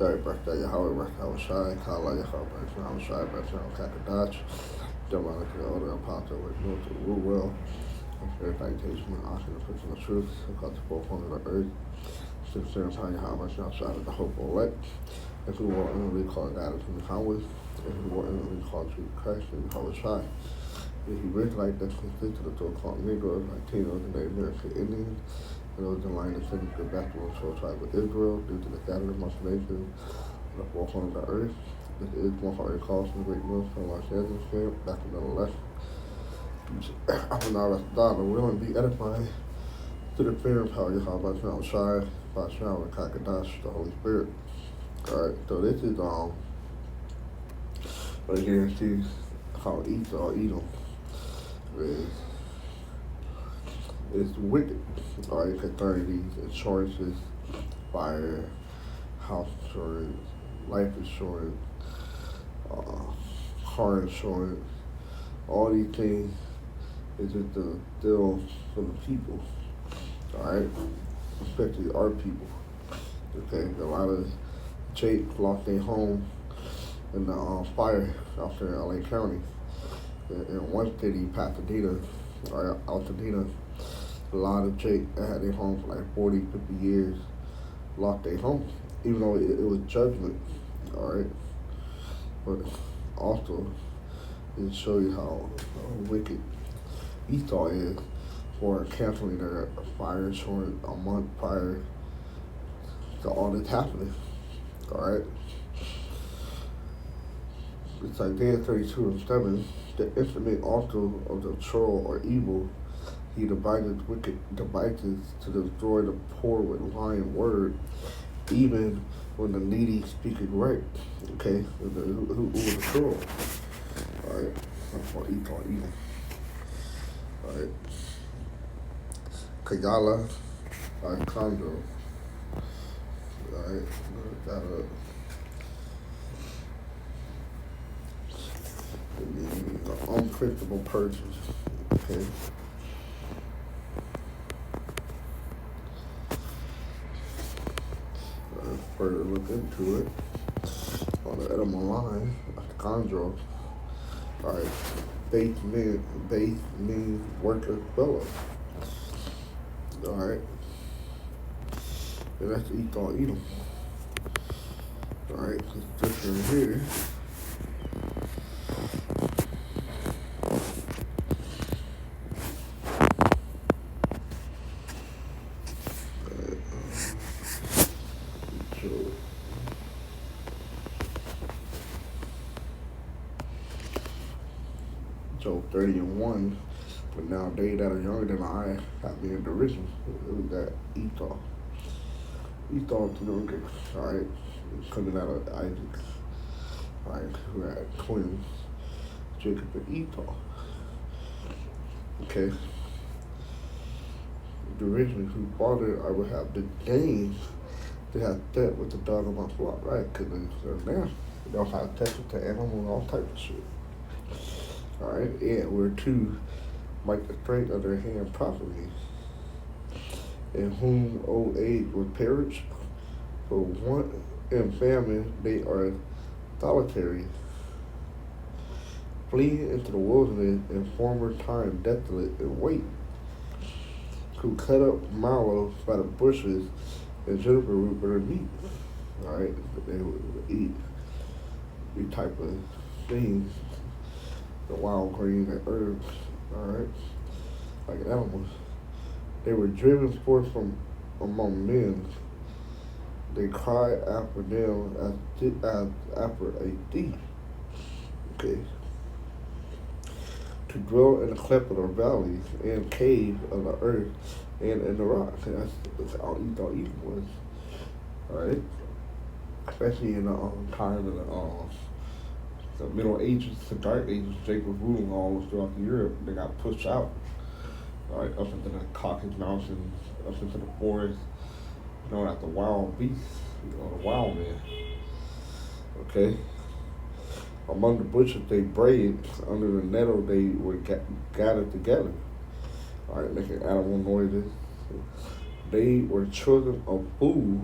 Right, birthday, Yahweh, Yahweh Shai, Kala, Yahweh, Yahweh Shai, Yahweh Kakadach, Demonic, Order, Apostle, with North to rule well, verification, and auction, the person of truth, across the four corners of the earth, six certain time, Yahweh, outside of the hope of elect, and who will inwardly call God from the Yahweh, and who will inwardly call to Christ, and Yahweh Shai. If you read like that, complete to the so-called Negroes, Latinos, and Native American Indians, and those in line descended to the backbone of the tribe of Israel due to the gathering amongst nations of the four corners of the earth. This is one heart calls from the great mills from Los Angeles camp back in the left. I will now rest God and will and be edified to the fear and power of Yahweh by Shai, by Shai, and Kakadash, the Holy Spirit. Alright, so this is right here, see how Esau, Edom, is wicked, alright, concerning these insurances, fire, house insurance, life insurance, car insurance, all these things is just a deal for the people, alright, especially our people, okay, a lot of Jake lost their home in the fire out there in LA County. In one city, Pasadena, or Altadena, a lot of Jake that had their home for like 40, 50 years lost their home, even though it was judgment, alright? But also, it shows you how wicked Esau is for canceling their fire insurance a month prior to all this happening, alright? It's Isaiah 32:7. The instrument also of the troll or evil, he devises wicked devices to destroy the poor with lying word, even when the needy speaketh right. Okay, who was the troll? All right, that's what Esau evil. All right, Kayala, Alejandro. All right, got a. The unprincipled person, okay? Further look into it on the edible line, chondro. All right, base means worker fellow. All right, and that's Esau Edom. All right, this different here. So 30-1, but now they that are younger than I have me in derision. It was that Esau. Esau to the wicked, alright, coming out of Isaac, alright, who had twins, Jacob and Esau. Okay. Derision, whose father I would have disdained to have debt with the dog of my flock, right? Because they're nasty. They don't have sex with the animal and all types of shit. Alright, and we're two like the strength of their hand properly, in whom old age will perish, for want and famine they are solitary, fleeing into the wilderness in former time desolate and wait, who cut up mallow by the bushes and juniper root for their meat. Alright, they would eat these type of things, the wild grain and herbs, alright, like animals. They were driven forth from among men. They cried after them as after a thief. Okay. To dwell in the cleft of the valleys and caves of the earth and in the rock. That's how Esau Edom was. Alright? Especially in the time of the Middle Ages, the Dark Ages, Jacob ruling all throughout Europe. They got pushed out, right, up into the Caucasus Mountains, up into the forest, known as the wild beasts, the wild men. Okay? Among the bushes they brayed, under the nettle they were gathered together, all right, making animal noises. They were children of food,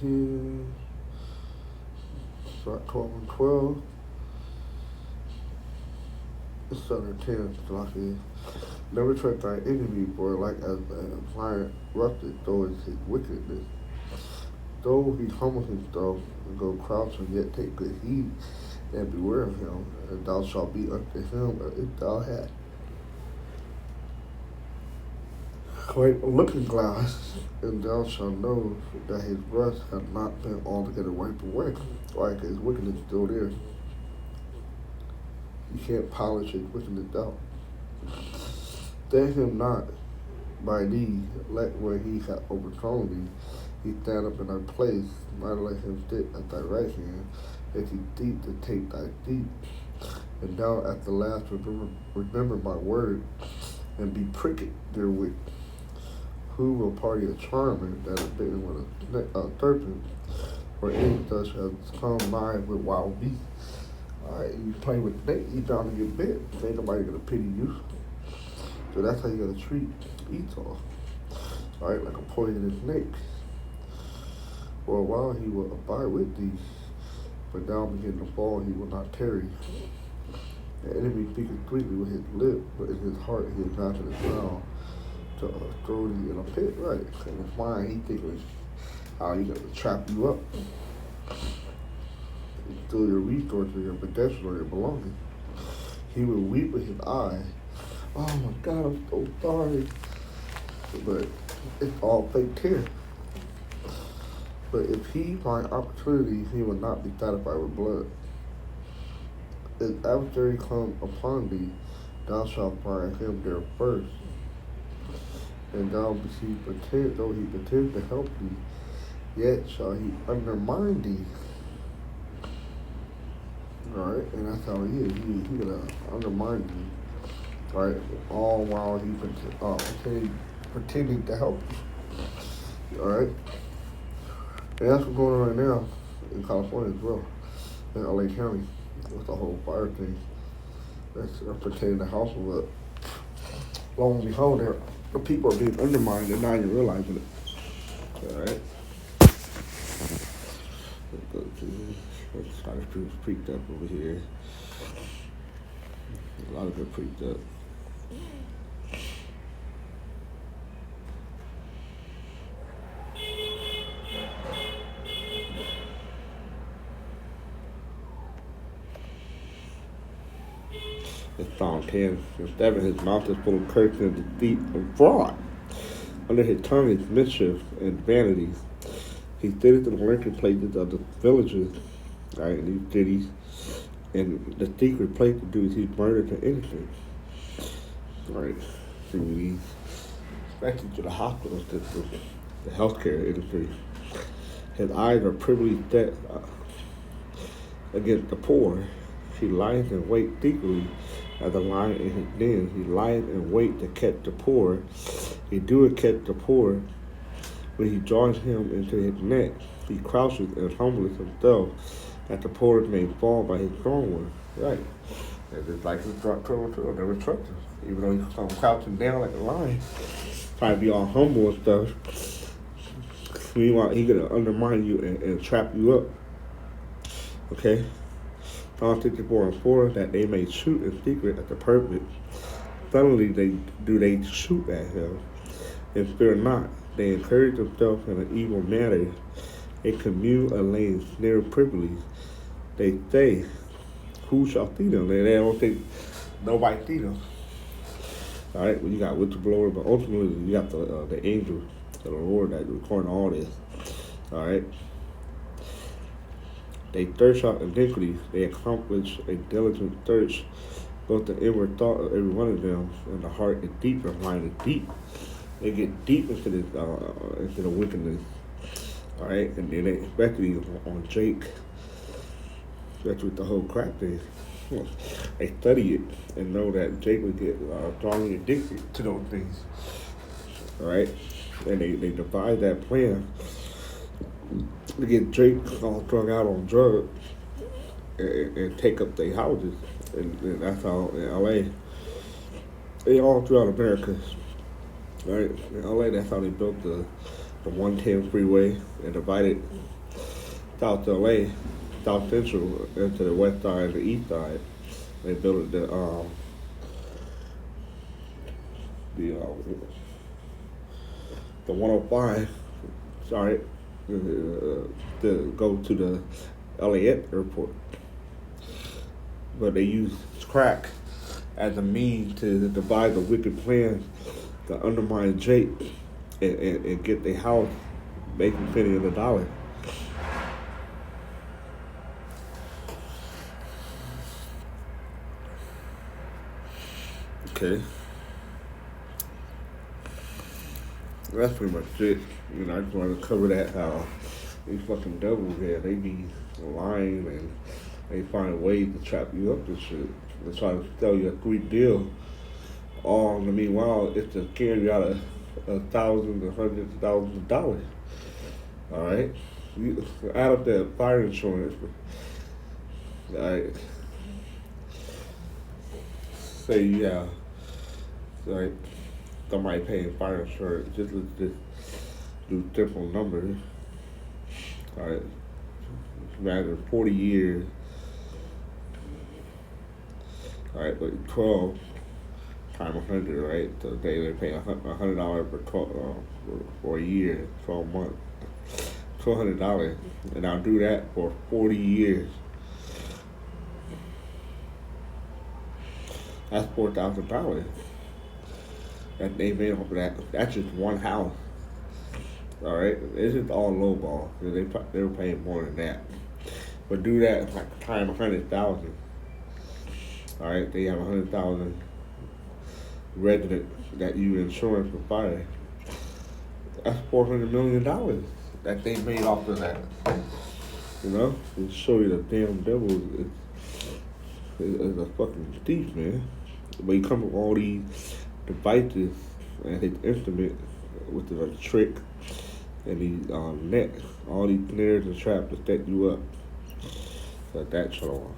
here. Start 12 and 12. It's 7 and 10. Lucky. Never trust thy enemy, for like as a lion rusted, though is his wickedness. Though he humble himself and go crouching, yet take good heed and beware of him, and thou shalt be unto him if thou hast quite a looking glass, and thou shalt know that his rust hath not been altogether wiped away, like his wickedness still there. You can't polish his wickedness out. Stand him not by thee, let where he hath overthrown thee, he stand up in thy place, neither let him sit at thy right hand, that he deep to take thy seat. And thou at the last remember my word, and be pricked therewith. Who will party a charmer that is bitten with a serpent, or any such has come nigh with wild beasts? Alright, you play with snake, you bound to get bit. Ain't nobody gonna pity you. So that's how you gotta treat Esau. Alright, like a poisonous snake. For a while he will abide with thee, but thou begin to fall, he will not tarry. The enemy speaketh sweetly with his lip, but in his heart he is not in his mouth to throw thee in a pit, right? In his mind, he thinking how he gonna trap you up, steal your resources, your possessions, or your belongings. He will weep with his eye. Oh my God, I'm so sorry. But it's all fake tears. But if he find opportunity, he will not be satisfied with blood. If adversary come upon thee, thou shalt find him there first. And thou though he pretend to help thee, yet shall he undermine thee. Alright, and that's how he is. He gonna undermine thee. Right, all while he pretending to help you. Alright. And that's what's going on right now in California as well, in LA County, with the whole fire thing. They're pretending to help them, but lo and behold, the people are being undermined and not even realizing it. Alright. Let's try to preach up over here. A lot of good preach up. It's Psalm 10. Instead of his mouth is full of curses and deceit and fraud. Under his tongue is mischief and vanity. He sitteth in the lurking places of the villages, right, in these cities, and the secret place to do is he murder to innocent. Right, through these, especially to the hospital system, the healthcare industry. His eyes are privily set against the poor. He lies in wait secretly as a lion in his den. He lies in wait to catch the poor. He doeth catch the poor when he draws him into his net. He crouches and humbles himself that the poor may fall by his strong one. Right. And it's like his trouble, never trust him. Even though he's crouching down like a lion, trying to be all humble and stuff. Meanwhile, he's gonna undermine you and trap you up. Okay? Psalm 64:4, that they may shoot in secret at the perfect. Suddenly they shoot at him, and fear not. They encourage themselves in an evil manner. They commune a lane snare privily. They say, who shall see them? They don't think nobody see them. All right, well, you got whistleblower, but ultimately you got the angel of the Lord that recording all this. All right. They thirst out iniquity. They accomplish a diligent search. Both the inward thought of every one of them, and the heart is deep, the mind is deep. They get deep into this, into the wickedness. All right, and then they especially on Jake. That's with the whole crap thing. They study it and know that Jake would get strongly addicted to those things. All right, and they devise that plan to get Drake all drug out on drugs and take up their houses. And that's how in LA, and all throughout America, right? In LA, that's how they built the the 110 freeway and divided South LA, South Central into the west side and the east side. They built the 105, sorry, to go to the LAX airport. But they used crack as a means to devise a wicked plan to undermine Jake and get their house making penny in the dollar. Okay. That's pretty much it. You know, I just wanted to cover that, how these fucking devils here, they be lying and they find ways to trap you up and shit. They try to sell you a sweet deal. All in the meanwhile, it's to scare you out of thousands and hundreds of thousands of dollars. Alright? You add up that fire insurance. Alright. Say yeah. Alright. Somebody paying fire insurance, just do simple numbers. Alright. Imagine 40 years. Alright, but 12 times 100, right? So they pay $100 for a year, 12 months, $1,200, and I'll do that for 40 years. That's $4,000 that they made off of that. That's just one house. All right, it's just all lowball. They were paying more than that, but do that like times 100,000. All right, they have 100,000 residents that you insurance for fire. That's $400 million that they made off of that. You know, to show you the damn devil is a fucking thief, man. But he come with all these devices and his instrument, which is a trick, and these nets, all these snares and traps to set you up. So that's all.